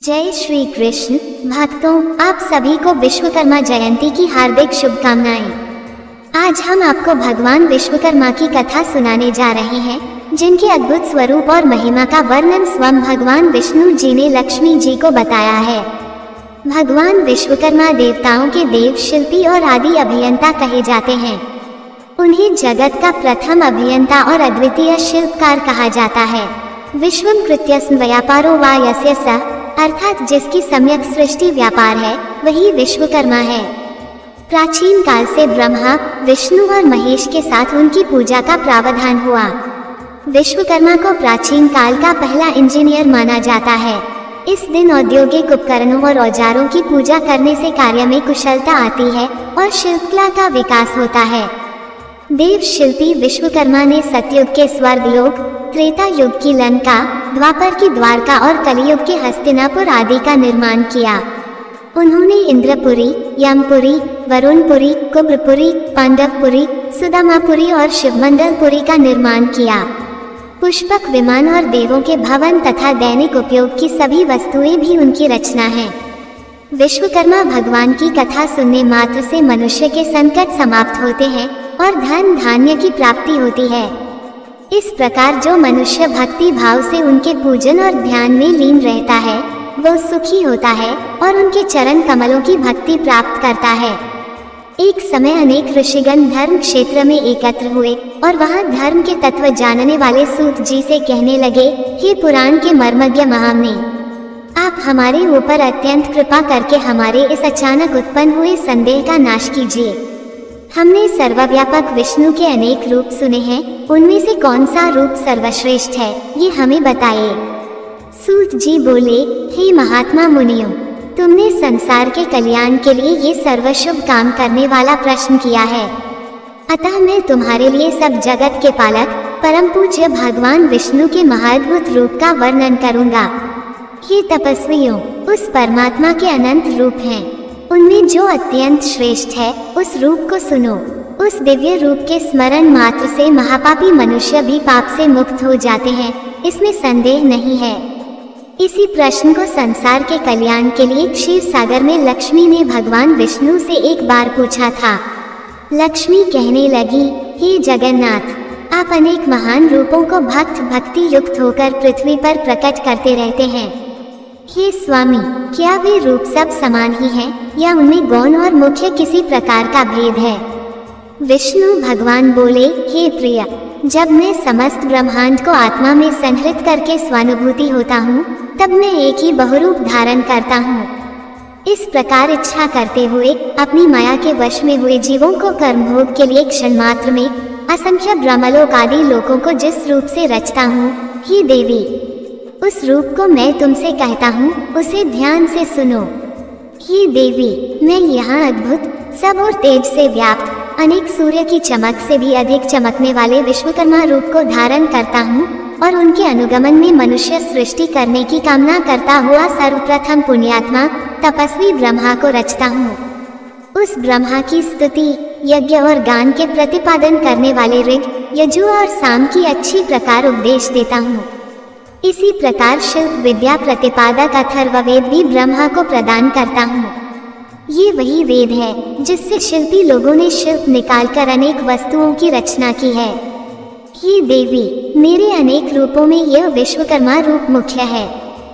जय श्री कृष्ण भक्तों, आप सभी को विश्वकर्मा जयंती की हार्दिक शुभकामनाएं। आज हम आपको भगवान विश्वकर्मा की कथा सुनाने जा रहे हैं, जिनके अद्भुत स्वरूप और महिमा का वर्णन स्वयं भगवान विष्णु जी ने लक्ष्मी जी को बताया है। भगवान विश्वकर्मा देवताओं के देव, शिल्पी और आदि अभियंता कहे जाते हैं। उन्हें जगत का प्रथम अभियंता और अद्वितीय शिल्पकार कहा जाता है। विश्वम कृत्यस्म व्यापारो वा यस्य सः, अर्थात जिसकी सम्यक सृष्टि व्यापार है वही विश्वकर्मा है। प्राचीन काल से ब्रह्मा, विष्णु और महेश के साथ उनकी पूजा का प्रावधान हुआ। विश्वकर्मा को प्राचीन काल का पहला इंजीनियर माना जाता है। इस दिन औद्योगिक उपकरणों और औजारों की पूजा करने से कार्य में कुशलता आती है और शिल्पकला का विकास होता है। देव शिल्पी विश्वकर्मा ने सतयुग के स्वर्गलोक, त्रेता युग की लंका, द्वापर की द्वारका और कलियुग के हस्तिनापुर आदि का निर्माण किया। उन्होंने इंद्रपुरी, यमपुरी, वरुणपुरी, कुब्रपुरी, पांडवपुरी, सुदामापुरी और शिवमंडलपुरी का निर्माण किया। पुष्पक विमान और देवों के भवन तथा दैनिक उपयोग की सभी वस्तुएं भी उनकी रचना है। विश्वकर्मा भगवान की कथा सुनने मात्र से मनुष्य के संकट समाप्त होते हैं और धन धान्य की प्राप्ति होती है। इस प्रकार जो मनुष्य भक्ति भाव से उनके पूजन और ध्यान में लीन रहता है वो सुखी होता है और उनके चरण कमलों की भक्ति प्राप्त करता है। एक समय अनेक ऋषिगण धर्म क्षेत्र में एकत्र हुए और वहां धर्म के तत्व जानने वाले सूत जी से कहने लगे, हे पुराण के मर्मज्ञ महामुनि, आप हमारे ऊपर अत्यंत कृपा करके हमारे इस अचानक उत्पन्न हुए संदेह का नाश कीजिए। हमने सर्वव्यापक विष्णु के अनेक रूप सुने हैं, उनमें से कौन सा रूप सर्वश्रेष्ठ है ये हमें बताइए। सूत जी बोले, हे महात्मा मुनियों, तुमने संसार के कल्याण के लिए ये सर्वशुभ काम करने वाला प्रश्न किया है, अतः मैं तुम्हारे लिए सब जगत के पालक परम पूज्य भगवान विष्णु के महाअद्भुत रूप का वर्णन करूंगा। हे तपस्वियों, उस परमात्मा के अनंत रूप हैं, उनमें जो अत्यंत श्रेष्ठ है उस रूप को सुनो। उस दिव्य रूप के स्मरण मात्र से महापापी मनुष्य भी पाप से मुक्त हो जाते हैं, इसमें संदेह नहीं है। इसी प्रश्न को संसार के कल्याण के लिए क्षीर सागर में लक्ष्मी ने भगवान विष्णु से एक बार पूछा था। लक्ष्मी कहने लगी, हे जगन्नाथ, आप अनेक महान रूपों को भक्ति युक्त होकर पृथ्वी पर प्रकट करते रहते हैं। हे स्वामी, क्या वे रूप सब समान ही हैं या उनमें गौण और मुख्य किसी प्रकार का भेद है? विष्णु भगवान बोले, हे प्रिय, जब मैं समस्त ब्रह्मांड को आत्मा में संहृत करके स्वानुभूति होता हूँ तब मैं एक ही बहुरूप धारण करता हूँ। इस प्रकार इच्छा करते हुए अपनी माया के वश में हुए जीवों को कर्मभोग के लिए क्षण मात्र में असंख्य ब्रह्मलोक आदि लोकों को जिस रूप से रचता हूँ, हे देवी, उस रूप को मैं तुमसे कहता हूँ, उसे ध्यान से सुनो। हे देवी, मैं यहाँ अद्भुत, सब और तेज से व्याप्त, अनेक सूर्य की चमक से भी अधिक चमकने वाले विश्वकर्मा रूप को धारण करता हूँ और उनके अनुगमन में मनुष्य सृष्टि करने की कामना करता हुआ सर्वप्रथम पुण्यात्मा तपस्वी ब्रह्मा को रचता हूँ। उस ब्रह्मा की स्तुति, यज्ञ और गान के प्रतिपादन करने वाले ऋग, यजु और साम की अच्छी प्रकार उपदेश देता हूँ। इसी प्रकार शिल्प विद्या प्रतिपादक अथर्ववेद भी ब्रह्मा को प्रदान करता हूँ। ये वही वेद है जिससे शिल्पी लोगों ने शिल्प निकालकर अनेक वस्तुओं की रचना की है। हे देवी, मेरे अनेक रूपों में यह विश्वकर्मा रूप मुख्य है।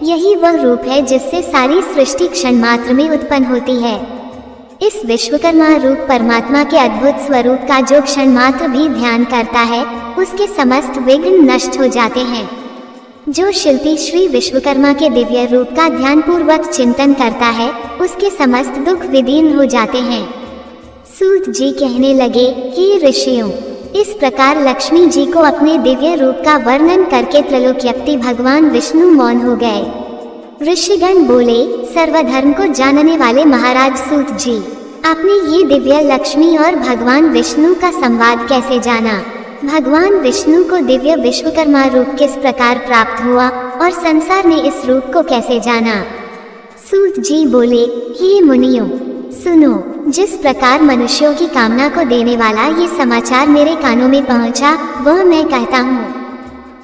यही वह रूप है जिससे सारी सृष्टि क्षण मात्र में उत्पन्न होती है। इस विश्वकर्मा रूप परमात्मा के अद्भुत स्वरूप का जो क्षण मात्र भी ध्यान करता है उसके समस्त विघ्न नष्ट हो जाते हैं। जो शिल्पी श्री विश्वकर्मा के दिव्य रूप का ध्यान पूर्वक चिंतन करता है उसके समस्त दुख विदीर्ण हो जाते हैं। सूत जी कहने लगे, हे ऋषियों, इस प्रकार लक्ष्मी जी को अपने दिव्य रूप का वर्णन करके त्रैलोक्यपति भगवान विष्णु मौन हो गए। ऋषिगण बोले, सर्वधर्म को जानने वाले महाराज सूत जी, आपने ये दिव्य लक्ष्मी और भगवान विष्णु का संवाद कैसे जाना? भगवान विष्णु को दिव्य विश्वकर्मा रूप किस प्रकार प्राप्त हुआ और संसार ने इस रूप को कैसे जाना? सूत जी बोले, हे मुनियों, सुनो, जिस प्रकार मनुष्यों की कामना को देने वाला ये समाचार मेरे कानों में पहुंचा वह मैं कहता हूँ।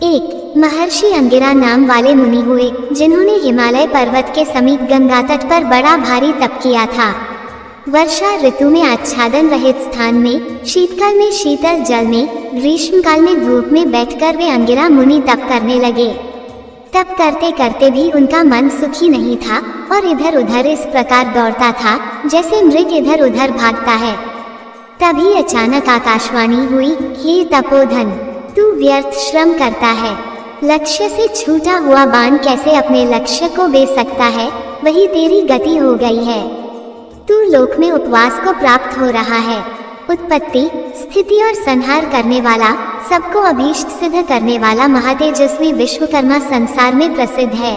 1. महर्षि अंगिरा नाम वाले मुनि हुए, जिन्होंने हिमालय पर्वत के समीप गंगा तट पर बड़ा भारी तप किया था। वर्षा ऋतु में आच्छादन रहित स्थान में, शीतकाल में शीतल जल में, ग्रीष्मकाल में धूप में बैठकर वे अंगिरा मुनि तप करने लगे। तप करते करते भी उनका मन सुखी नहीं था और इधर उधर इस प्रकार दौड़ता था जैसे मृग इधर उधर भागता है। तभी अचानक आकाशवाणी हुई, हे तपोधन, तू व्यर्थ श्रम करता है। लक्ष्य से छूटा हुआ बाण कैसे अपने लक्ष्य को बे सकता है, वही तेरी गति हो गई है। तू लोक में उपवास को प्राप्त हो रहा है। उत्पत्ति, स्थिति और संहार करने वाला, सबको अभीष्ट सिद्ध करने वाला महातेजस्वी विश्वकर्मा संसार में प्रसिद्ध है।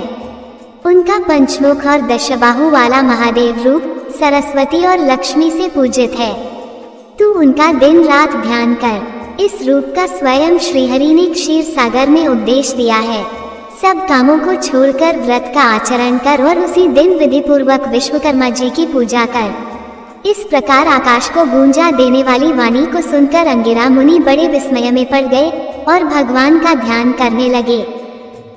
उनका पंचमुख और दशबाहु वाला महादेव रूप सरस्वती और लक्ष्मी से पूजित है। तू उनका दिन रात ध्यान कर। इस रूप का स्वयं श्रीहरि ने क्षीर सागर में उपदेश दिया है। सब कामों को छोड़कर व्रत का आचरण कर और उसी दिन विधि पूर्वक विश्वकर्मा जी की पूजा कर। इस प्रकार आकाश को गूंजा देने वाली वाणी को सुनकर अंगिरा मुनि बड़े विस्मय में पड़ गए और भगवान का ध्यान करने लगे।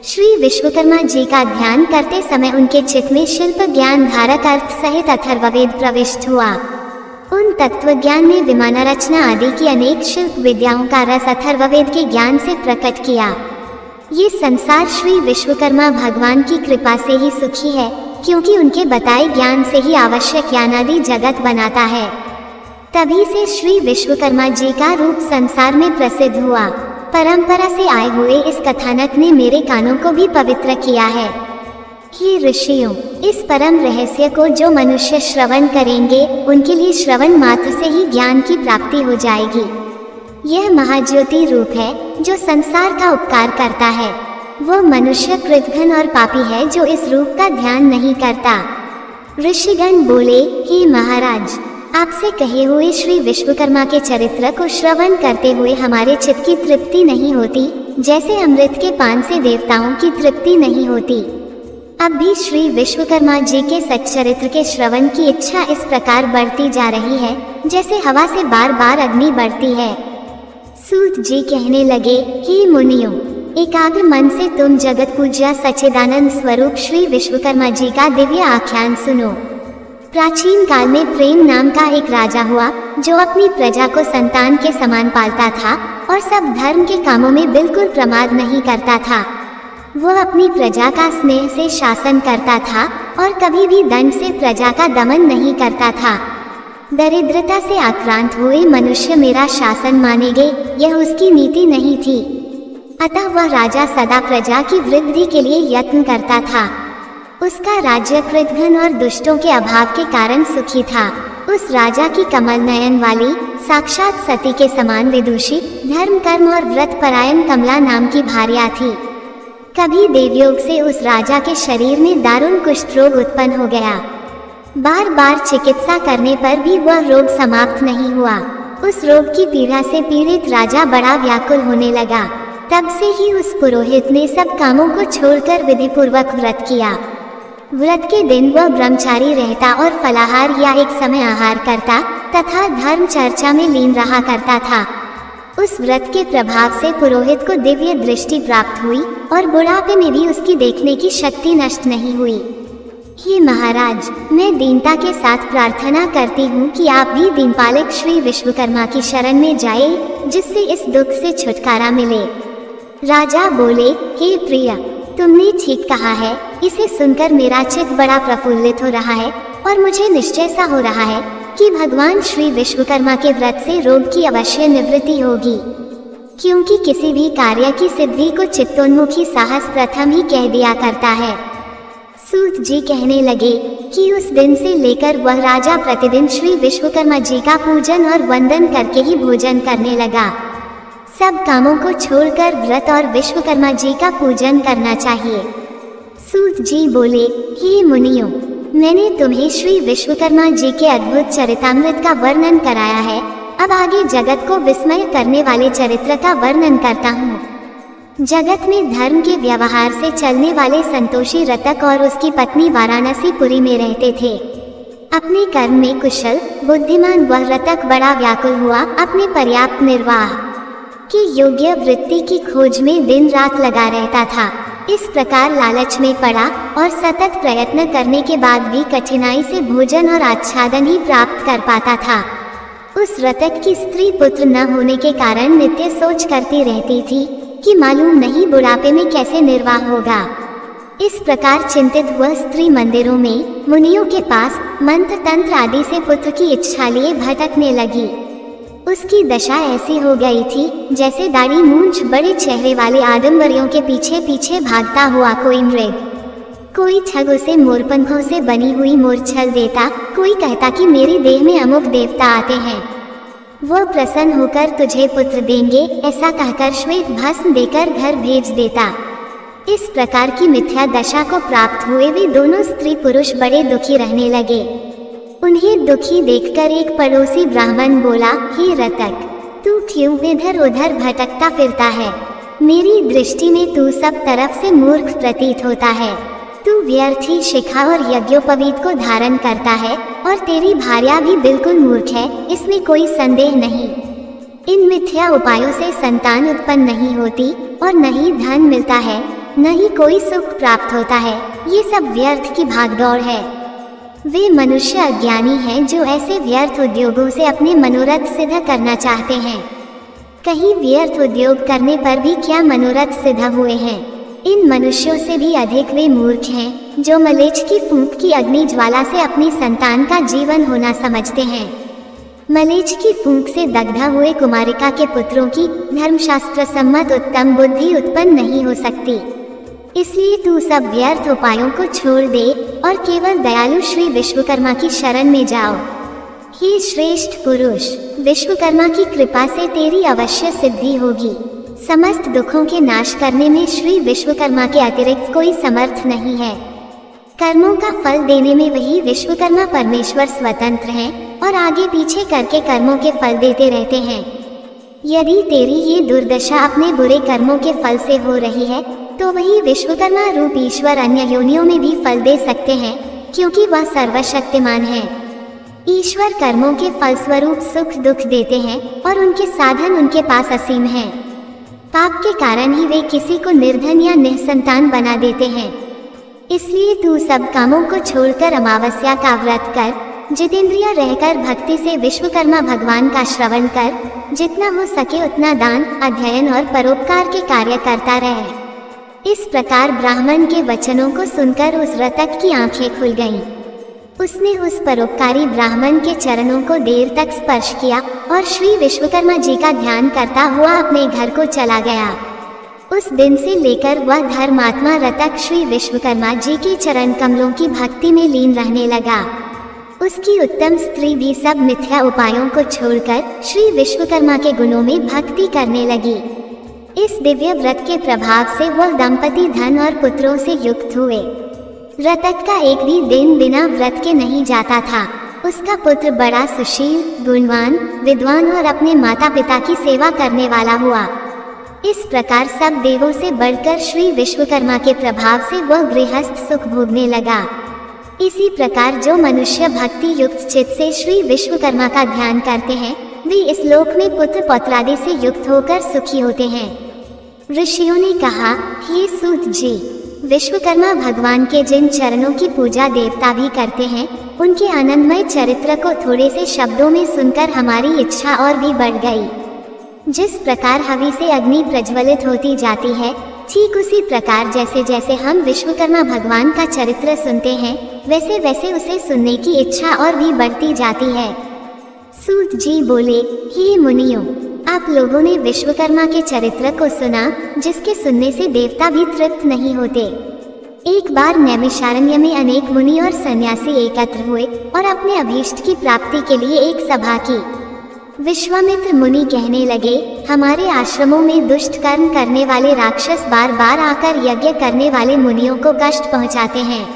श्री विश्वकर्मा जी का ध्यान करते समय उनके चित्त में शिल्प ज्ञान धारक अर्थ सहित अथर्ववेद प्रविष्ट हुआ। उन तत्व ज्ञान ने विमान रचना आदि की अनेक शिल्प विद्याओं का रस अथर्ववेद के ज्ञान से प्रकट किया। ये संसार श्री विश्वकर्मा भगवान की कृपा से ही सुखी है, क्योंकि उनके बताए ज्ञान से ही आवश्यक ज्ञानादि जगत बनाता है। तभी से श्री विश्वकर्मा जी का रूप संसार में प्रसिद्ध हुआ। परंपरा से आए हुए इस कथानक ने मेरे कानों को भी पवित्र किया है। हे ऋषियों, इस परम रहस्य को जो मनुष्य श्रवण करेंगे, उनके लिए श्रवण मात्र से ही ज्ञान की प्राप्ति हो जाएगी। यह महाज्योति रूप है जो संसार का उपकार करता है। वो मनुष्य कृतघ्न और पापी है जो इस रूप का ध्यान नहीं करता। ऋषिगण बोले, हे महाराज, आपसे कहे हुए श्री विश्वकर्मा के चरित्र को श्रवण करते हुए हमारे चित्त की तृप्ति नहीं होती, जैसे अमृत के पान से देवताओं की तृप्ति नहीं होती। अब भी श्री विश्वकर्मा जी के सच्चरित्र के श्रवण की इच्छा इस प्रकार बढ़ती जा रही है, जैसे हवा से बार बार अग्नि बढ़ती है। सूत जी कहने लगे, हे मुनियों, एकाग्र मन से तुम जगत पूज्य सच्चिदानंद स्वरूप श्री विश्वकर्मा जी का दिव्य आख्यान सुनो। प्राचीन काल में प्रेम नाम का एक राजा हुआ, जो अपनी प्रजा को संतान के समान पालता था और सब धर्म के कामों में बिल्कुल प्रमाद नहीं करता था। वह अपनी प्रजा का स्नेह से शासन करता था और कभी भी दंड से प्रजा का दमन नहीं करता था। दरिद्रता से आक्रांत हुए मनुष्य मेरा शासन मानेंगे, यह उसकी नीति नहीं थी। अतः वह राजा सदा प्रजा की वृद्धि के लिए यत्न करता था। उसका राज्य कृतघ्न और दुष्टों के अभाव के कारण सुखी था। उस राजा की कमल नयन वाली, साक्षात सती के समान विदुषी, धर्म कर्म और व्रत परायण कमला नाम की भार्या थी। कभी देवयोग से उस राजा के शरीर में दारुण कुष्ठ रोग उत्पन्न हो गया। बार बार चिकित्सा करने पर भी वह रोग समाप्त नहीं हुआ। उस रोग की पीड़ा से पीड़ित राजा बड़ा व्याकुल होने लगा। तब से ही उस पुरोहित ने सब कामों को छोड़कर विधि पूर्वक व्रत किया। व्रत के दिन वह ब्रह्मचारी रहता और फलाहार या एक समय आहार करता तथा धर्म चर्चा में लीन रहा करता था। उस व्रत के प्रभाव से पुरोहित को दिव्य दृष्टि प्राप्त हुई और बुढ़ापे में भी उसकी देखने की शक्ति नष्ट नहीं हुई। हे महाराज, मैं दीनता के साथ प्रार्थना करती हूँ कि आप भी दीनपालक श्री विश्वकर्मा की शरण में जाए, जिससे इस दुख से छुटकारा मिले। राजा बोले, हे प्रिय, तुमने ठीक कहा है। इसे सुनकर मेरा चित्त बड़ा प्रफुल्लित हो रहा है और मुझे निश्चय सा हो रहा है कि भगवान श्री विश्वकर्मा के व्रत से रोग की अवश्य निवृत्ति होगी, क्योंकि किसी भी कार्य की सिद्धि को चित्तोन्मुखी साहस प्रथम ही कह दिया करता है। सूत जी कहने लगे कि उस दिन से लेकर वह राजा प्रतिदिन श्री विश्वकर्मा जी का पूजन और वंदन करके ही भोजन करने लगा। सब कामों को छोड़कर व्रत और विश्वकर्मा जी का पूजन करना चाहिए। सूत जी बोले, हे मुनियों, मैंने तुम्हें श्री विश्वकर्मा जी के अद्भुत चरितामृत का वर्णन कराया है। अब आगे जगत को विस्मय करने वाले चरित्र का वर्णन करता हूँ। जगत में धर्म के व्यवहार से चलने वाले संतोषी रतक और उसकी पत्नी वाराणसीपुरी में रहते थे। अपने कर्म में कुशल बुद्धिमान वह रतक बड़ा व्याकुल हुआ अपने पर्याप्त निर्वाह कि योग्य वृत्ति की खोज में दिन रात लगा रहता था। इस प्रकार लालच में पड़ा और सतत प्रयत्न करने के बाद भी कठिनाई से भोजन और आच्छादन ही प्राप्त कर पाता था। उस रतक की स्त्री पुत्र न होने के कारण नित्य सोच करती रहती थी कि मालूम नहीं बुढ़ापे में कैसे निर्वाह होगा। इस प्रकार चिंतित वह स्त्री मंदिरों में मुनियों के पास मंत्र तंत्र आदि से पुत्र की इच्छा लिए भटकने लगी। उसकी दशा ऐसी हो गई थी जैसे दाढ़ी मूंछ बड़े चेहरे वाले आडंबरियों के पीछे पीछे भागता हुआ कोई मृग। कोई ठग उसे मोरपंखों से बनी हुई मूर्छल देता, कोई कहता कि मेरी देह में अमुक देवता आते हैं, वह प्रसन्न होकर तुझे पुत्र देंगे, ऐसा कहकर श्वेत भस्म देकर घर भेज देता। इस प्रकार की मिथ्या दशा को प्राप्त हुए वे दोनों स्त्री पुरुष बड़े दुखी रहने लगे। उन्हें दुखी देखकर एक पड़ोसी ब्राह्मण बोला, हे रतक, तू क्यों इधर उधर भटकता फिरता है? मेरी दृष्टि में तू सब तरफ से मूर्ख प्रतीत होता है। तू व्यर्थी शिखा और यज्ञोपवीत को धारण करता है और तेरी भार्या भी बिल्कुल मूर्ख है, इसमें कोई संदेह नहीं। इन मिथ्या उपायों से संतान उत्पन्न नहीं होती और न ही धन मिलता है, न ही कोई सुख प्राप्त होता है। ये सब व्यर्थ की भागदौड़ है। वे मनुष्य अज्ञानी हैं जो ऐसे व्यर्थ उद्योगों से अपने मनोरथ सिद्ध करना चाहते हैं। कहीं व्यर्थ उद्योग करने पर भी क्या मनोरथ सिद्ध हुए हैं? इन मनुष्यों से भी अधिक वे मूर्ख हैं जो मलेच्छ की फूंक की अग्नि ज्वाला से अपनी संतान का जीवन होना समझते हैं। मलेच्छ की फूंक से दग्धा हुए कुमारिका के पुत्रों की धर्मशास्त्र सम्मत उत्तम बुद्धि उत्पन्न नहीं हो सकती। इसलिए तू सब व्यर्थ उपायों को छोड़ दे और केवल दयालु श्री विश्वकर्मा की शरण में जाओ। हे श्रेष्ठ पुरुष, विश्वकर्मा की कृपा से तेरी अवश्य सिद्धि होगी। समस्त दुखों के नाश करने में श्री विश्वकर्मा के अतिरिक्त कोई समर्थ नहीं है। कर्मों का फल देने में वही विश्वकर्मा परमेश्वर स्वतंत्र हैं और आगे पीछे करके कर्मों के फल देते रहते हैं। यदि तेरी ये दुर्दशा अपने बुरे कर्मों के फल से हो रही है तो वही विश्वकर्मा रूप ईश्वर अन्य योनियों में भी फल दे सकते हैं, क्योंकि वह सर्वशक्तिमान है। ईश्वर कर्मों के फलस्वरूप सुख दुख देते हैं और उनके साधन उनके पास असीम हैं। पाप के कारण ही वे किसी को निर्धन या निःसंतान बना देते हैं। इसलिए तू सब कामों को छोड़कर अमावस्या का व्रत कर, जितेंद्रिय रहकर भक्ति से विश्वकर्मा भगवान का श्रवण कर, जितना हो सके उतना दान, अध्ययन और परोपकार के कार्य करता रहे। इस प्रकार ब्राह्मण के वचनों को सुनकर उस रतक की आंखें खुल गईं। उसने उस परोपकारी ब्राह्मण के चरणों को देर तक स्पर्श किया और श्री विश्वकर्मा जी का ध्यान करता हुआ अपने घर को चला गया। उस दिन से लेकर वह धर्मात्मा रतक श्री विश्वकर्मा जी के चरण कमलों की भक्ति में लीन रहने लगा। उसकी उत्तम स्त्री भी सब मिथ्या उपायों को छोड़कर श्री विश्वकर्मा के गुणों में भक्ति करने लगी। इस दिव्य व्रत के प्रभाव से वह दंपति धन और पुत्रों से युक्त हुए। रतक का एक भी दिन बिना व्रत के नहीं जाता था। उसका पुत्र बड़ा सुशील, गुणवान, विद्वान और अपने माता पिता की सेवा करने वाला हुआ। इस प्रकार सब देवों से बढ़कर श्री विश्वकर्मा के प्रभाव से वह गृहस्थ सुख भोगने लगा। इसी प्रकार जो मनुष्य भक्ति युक्त चित्त से श्री विश्वकर्मा का ध्यान करते हैं वे इस लोक में पुत्र पौत्रादि से युक्त होकर सुखी होते हैं। ऋषियों ने कहा, हे सूत जी, विश्वकर्मा भगवान के जिन चरणों की पूजा देवता भी करते हैं उनके आनंदमय चरित्र को थोड़े से शब्दों में सुनकर हमारी इच्छा और भी बढ़ गई। जिस प्रकार हवि से अग्नि प्रज्वलित होती जाती है, ठीक उसी प्रकार जैसे जैसे हम विश्वकर्मा भगवान का चरित्र सुनते हैं वैसे वैसे उसे सुनने की इच्छा और भी बढ़ती जाती है। सूत जी बोले, हे मुनियों, आप लोगों ने विश्वकर्मा के चरित्र को सुना जिसके सुनने से देवता भी तृप्त नहीं होते। एक बार नैमिषारण्य में अनेक मुनि और सन्यासी एकत्र हुए और अपने अभीष्ट की प्राप्ति के लिए एक सभा की। विश्वामित्र मुनि कहने लगे, हमारे आश्रमों में दुष्ट कर्म करने वाले राक्षस बार बार आकर यज्ञ करने वाले मुनियों को कष्ट पहुंचाते हैं।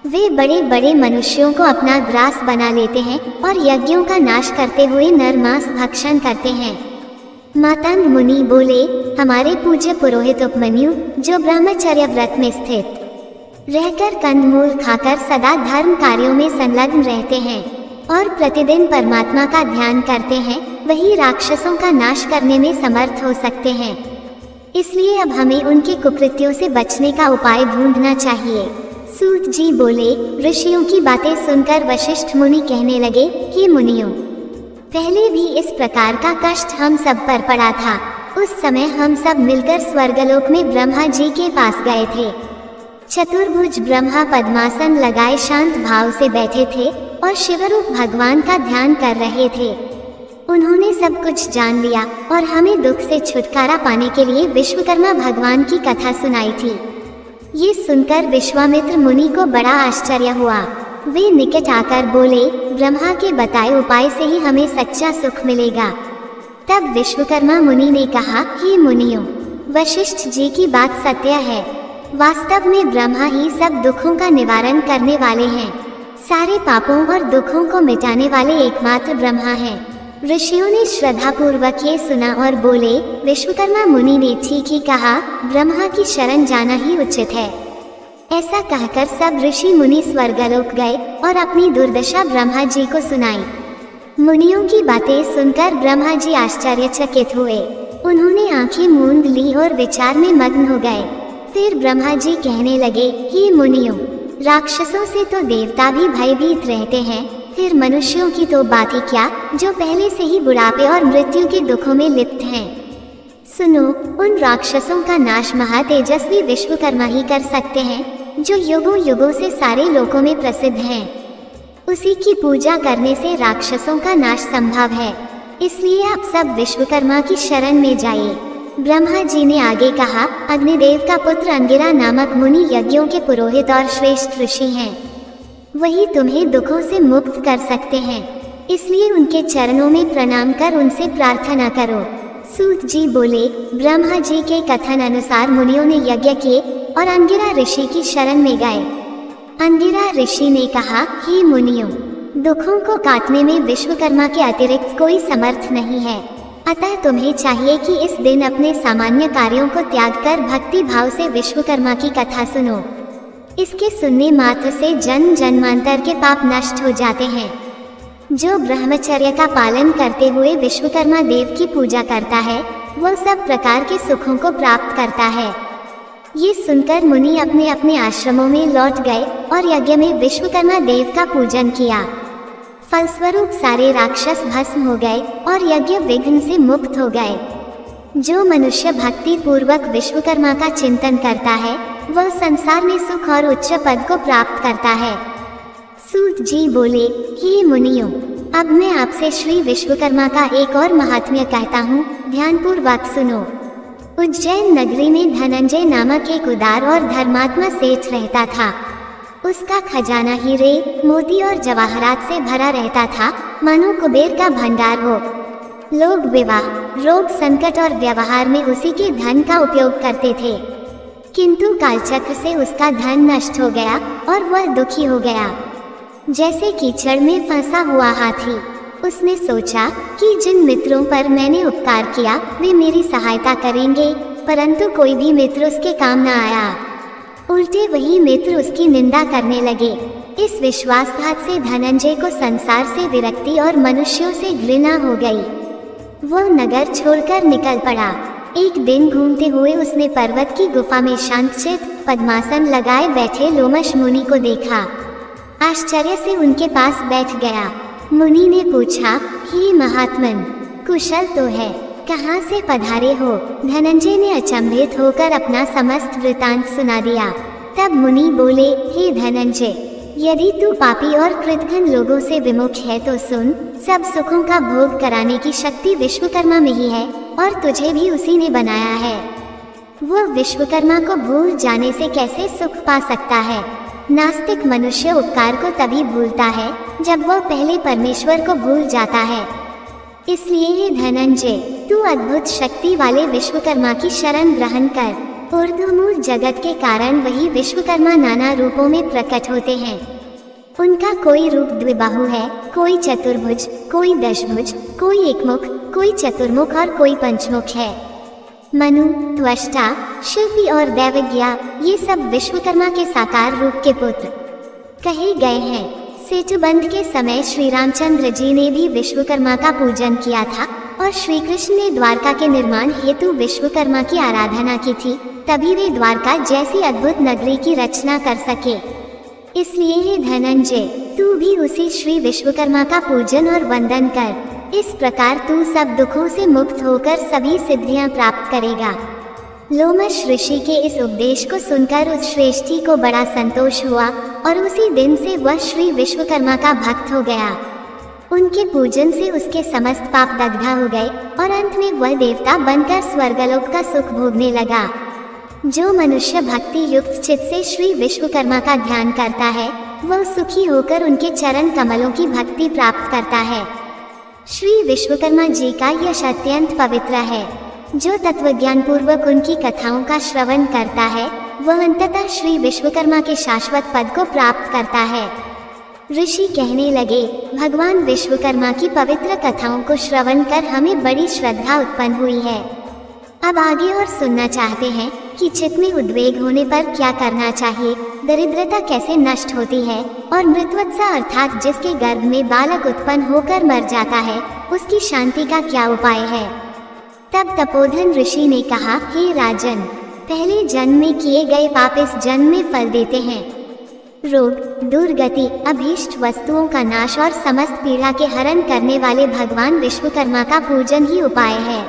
वे बड़े बड़े मनुष्यों को अपना ग्रास बना लेते हैं और यज्ञों का नाश करते हुए नरमांस भक्षण करते हैं। मातंग मुनि बोले, हमारे पूज्य पुरोहित उपमन्यु जो ब्रह्मचर्य व्रत में स्थित रहकर कंदमूल खाकर सदा धर्म कार्यों में संलग्न रहते हैं, और प्रतिदिन परमात्मा का ध्यान करते हैं, वही राक्षसों का नाश करने में समर्थ हो सकते हैं। इसलिए अब हमें उनके कुकृत्यों से बचने का उपाय ढूंढना चाहिए। सूत जी बोले, ऋषियों की बातें सुनकर वशिष्ठ मुनि कहने लगे, हे मुनियों, पहले भी इस प्रकार का कष्ट हम सब पर पड़ा था। उस समय हम सब मिलकर स्वर्गलोक में ब्रह्मा जी के पास गए थे। चतुर्भुज ब्रह्मा पद्मासन लगाए शांत भाव से बैठे थे और शिवरूप भगवान का ध्यान कर रहे थे। उन्होंने सब कुछ जान लिया और हमें दुख से छुटकारा पाने के लिए विश्वकर्मा भगवान की कथा सुनाई थी। ये सुनकर विश्वामित्र मुनि को बड़ा आश्चर्य हुआ। वे निकट आकर बोले, ब्रह्मा के बताए उपाय से ही हमें सच्चा सुख मिलेगा। तब विश्वकर्मा मुनि ने कहा, हे मुनियों, वशिष्ठ जी की बात सत्य है। वास्तव में ब्रह्मा ही सब दुखों का निवारण करने वाले हैं। सारे पापों और दुखों को मिटाने वाले एकमात्र ब्रह्मा हैं। ऋषियों ने श्रद्धा पूर्वक ये सुना और बोले, विश्वकर्मा मुनि ने ठीक ही कहा, ब्रह्मा की शरण जाना ही उचित है। ऐसा कहकर सब ऋषि मुनि स्वर्गलोक गए और अपनी दुर्दशा ब्रह्मा जी को सुनाई। मुनियों की बातें सुनकर ब्रह्मा जी आश्चर्यचकित हुए। उन्होंने आंखें मूंद ली और विचार में मग्न हो गए। फिर ब्रह्मा जी कहने लगे, हे मुनियों, राक्षसों से तो देवता भी भयभीत रहते हैं, फिर मनुष्यों की तो बात ही क्या, जो पहले से ही बुढ़ापे और मृत्यु के दुखों में लिप्त हैं। सुनो, उन राक्षसों का नाश महातेजस्वी विश्वकर्मा ही कर सकते हैं, जो युगों युगों से सारे लोकों में प्रसिद्ध हैं। उसी की पूजा करने से राक्षसों का नाश संभव है। इसलिए आप सब विश्वकर्मा की शरण में जाइए। ब्रह्मा जी ने आगे कहा, अग्निदेव का पुत्र अंगिरा नामक मुनि यज्ञों के पुरोहित और श्रेष्ठ ऋषि हैं। वही तुम्हें दुखों से मुक्त कर सकते हैं। इसलिए उनके चरणों में प्रणाम कर उनसे प्रार्थना करो। सूत जी बोले, ब्रह्मा जी के कथन अनुसार मुनियों ने यज्ञ किए और अंगिरा ऋषि की शरण में गए। अंगिरा ऋषि ने कहा, हे मुनियों, दुखों को काटने में विश्वकर्मा के अतिरिक्त कोई समर्थ नहीं है। अतः तुम्हें चाहिए कि इस दिन अपने सामान्य कार्यों को त्याग कर भक्ति भाव से विश्वकर्मा की कथा सुनो। इसके सुनने मात्र से जन्म जन्मांतर के पाप नष्ट हो जाते हैं। जो ब्रह्मचर्य का पालन करते हुए विश्वकर्मा देव की पूजा करता है, वह सब प्रकार के सुखों को प्राप्त करता है। ये सुनकर मुनि अपने अपने आश्रमों में लौट गए और यज्ञ में विश्वकर्मा देव का पूजन किया। फलस्वरूप सारे राक्षस भस्म हो गए और यज्ञ विघ्न से मुक्त हो गए। जो मनुष्य भक्ति पूर्वक विश्वकर्मा का चिंतन करता है, वह संसार में सुख और उच्च पद को प्राप्त करता है। सूत जी बोले, हे मुनियों, अब मैं आपसे श्री विश्वकर्मा का एक और महात्म्य कहता हूँ, ध्यानपूर्वक सुनो। उज्जैन नगरी में धनंजय नामक एक उदार और धर्मात्मा सेठ रहता था। उसका खजाना हीरे, मोती और जवाहरात से भरा रहता था, मानो कुबेर का भंडार हो। लोग विवाह, रोग, संकट और व्यवहार में उसी के धन का उपयोग करते थे। किंतु कालचक्र से उसका धन नष्ट हो गया और वह दुखी हो गया, जैसे कीचड़ में फंसा हुआ हाथी। उसने सोचा कि जिन मित्रों पर मैंने उपकार किया वे मेरी सहायता करेंगे, परंतु कोई भी मित्र उसके काम न आया। उल्टे वही मित्र उसकी निंदा करने लगे। इस विश्वासघात से धनंजय को संसार से विरक्ति और मनुष्यों से घृणा हो गई। वह नगर छोड़कर निकल पड़ा। एक दिन घूमते हुए उसने पर्वत की गुफा में शांतचित्त पद्मासन लगाए बैठे लोमश मुनि को देखा। आश्चर्य से उनके पास बैठ गया। मुनि ने पूछा, हे महात्मन, कुशल तो है, कहाँ से पधारे हो? धनंजय ने अचंभित होकर अपना समस्त वृतांत सुना दिया। तब मुनि बोले, हे धनंजय, यदि तू पापी और कृतघ्न लोगों से विमुख है तो सुन, सब सुखों का भोग कराने की शक्ति विश्वकर्मा में ही है और तुझे भी उसी ने बनाया है। वह विश्वकर्मा को भूल जाने से कैसे सुख पा सकता है? नास्तिक मनुष्य उपकार को तभी भूलता है जब वह पहले परमेश्वर को भूल जाता है। इसलिए हे धनंजय, तू अद्भुत शक्ति वाले विश्वकर्मा की शरण ग्रहण कर। ऊर्ध्वमूल जगत के कारण वही विश्वकर्मा नाना रूपों में प्रकट होते हैं। उनका कोई रूप द्विबाहु है, कोई चतुर्भुज, कोई दशभुज, कोई एकमुख, कोई चतुर्मुख और कोई पंचमुख है। मनु, त्वष्टा, शिल्पी और दैवज्ञ, ये सब विश्वकर्मा के साकार रूप के पुत्र कहे गए हैं। सेतुबंध के समय श्री रामचंद्र जी ने भी विश्वकर्मा का पूजन किया था और श्री कृष्ण ने द्वारका के निर्माण हेतु विश्वकर्मा की आराधना की थी, तभी वे द्वारका जैसी अद्भुत नगरी की रचना कर सके। इसलिए हे धनंजय, तू भी उसी श्री विश्वकर्मा का पूजन और वंदन कर। इस प्रकार तू सब दुखों से मुक्त होकर सभी सिद्धियां प्राप्त करेगा। लोमश ऋषि के इस उपदेश को सुनकर उस श्रेष्ठी को बड़ा संतोष हुआ और उसी दिन से वह श्री विश्वकर्मा का भक्त हो गया। उनके पूजन से उसके समस्त पाप दग्धा हो गए और अंत में वह देवता बनकर स्वर्गलोक का सुख भोगने लगा। जो मनुष्य भक्ति युक्त चित्त से श्री विश्वकर्मा का ध्यान करता है, वह सुखी होकर उनके चरण कमलों की भक्ति प्राप्त करता है। श्री विश्वकर्मा जी का यश अत्यंत पवित्र है। जो तत्वज्ञान पूर्वक उनकी कथाओं का श्रवण करता है, वह अंततः श्री विश्वकर्मा के शाश्वत पद को प्राप्त करता है। ऋषि कहने लगे, भगवान विश्वकर्मा की पवित्र कथाओं को श्रवण कर हमें बड़ी श्रद्धा उत्पन्न हुई है। अब आगे और सुनना चाहते हैं कि चित्त में उद्वेग होने पर क्या करना चाहिए, दरिद्रता कैसे नष्ट होती है और मृत्युवत्सा अर्थात जिसके गर्भ में बालक उत्पन्न होकर मर जाता है, उसकी शांति का क्या उपाय है। तब तपोधन ऋषि ने कहा, हे राजन, पहले जन्म में किए गए पाप इस जन्म में फल देते हैं। रोग, दुर्गति, अभीष्ट वस्तुओं का नाश और समस्त पीड़ा के हरण करने वाले भगवान विश्वकर्मा का पूजन ही उपाय है।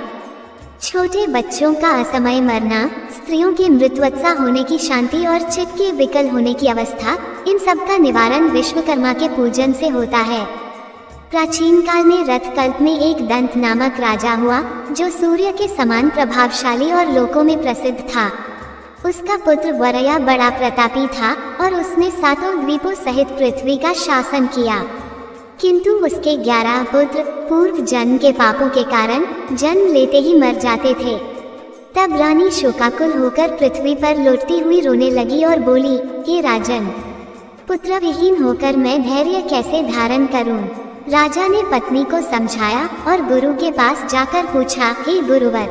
छोटे बच्चों का असमय मरना, स्त्रियों के मृत्युवत्सा होने की शांति और चित्त के विकल होने की अवस्था, इन सब का निवारण विश्वकर्मा के पूजन से होता है। प्राचीन काल में रथकल्प में एक दंत नामक राजा हुआ, जो सूर्य के समान प्रभावशाली और लोकों में प्रसिद्ध था। उसका पुत्र वरया बड़ा प्रतापी था और उसने 7 द्वीपों सहित पृथ्वी का शासन किया, किंतु उसके 11 पुत्र पूर्व जन्म के पापों के कारण जन्म लेते ही मर जाते थे। तब रानी शोकाकुल होकर पृथ्वी पर लौटती हुई रोने लगी और बोली, हे राजन, पुत्र विहीन होकर मैं धैर्य कैसे धारण करूं? राजा ने पत्नी को समझाया और गुरु के पास जाकर पूछा, हे गुरुवर,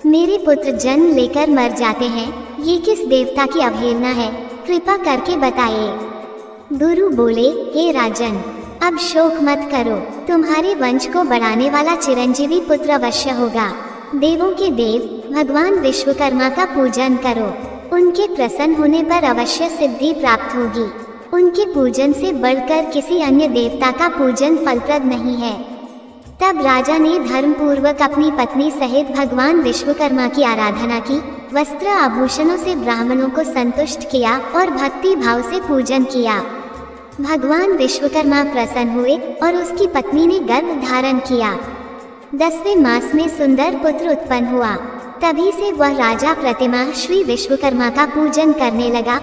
मेरे पुत्र जन्म लेकर मर जाते हैं, ये किस देवता की अवहेलना है, कृपा करके बताइए। गुरु बोले, हे राजन, अब शोक मत करो, तुम्हारे वंश को बढ़ाने वाला चिरंजीवी पुत्र अवश्य होगा। देवों के देव भगवान विश्वकर्मा का पूजन करो, उनके प्रसन्न होने पर अवश्य सिद्धि प्राप्त होगी। उनके पूजन से बढ़कर किसी अन्य देवता का पूजन फलप्रद नहीं है। तब राजा ने धर्म पूर्वक अपनी पत्नी सहित भगवान विश्वकर्मा की आराधना की, वस्त्र आभूषणों से ब्राह्मणों को संतुष्ट किया और भक्ति भाव से पूजन किया। भगवान विश्वकर्मा प्रसन्न हुए और उसकी पत्नी ने गर्भ धारण किया। 10वें मास में सुंदर पुत्र उत्पन्न हुआ। तभी से वह राजा प्रतिमाह श्री विश्वकर्मा का पूजन करने लगा।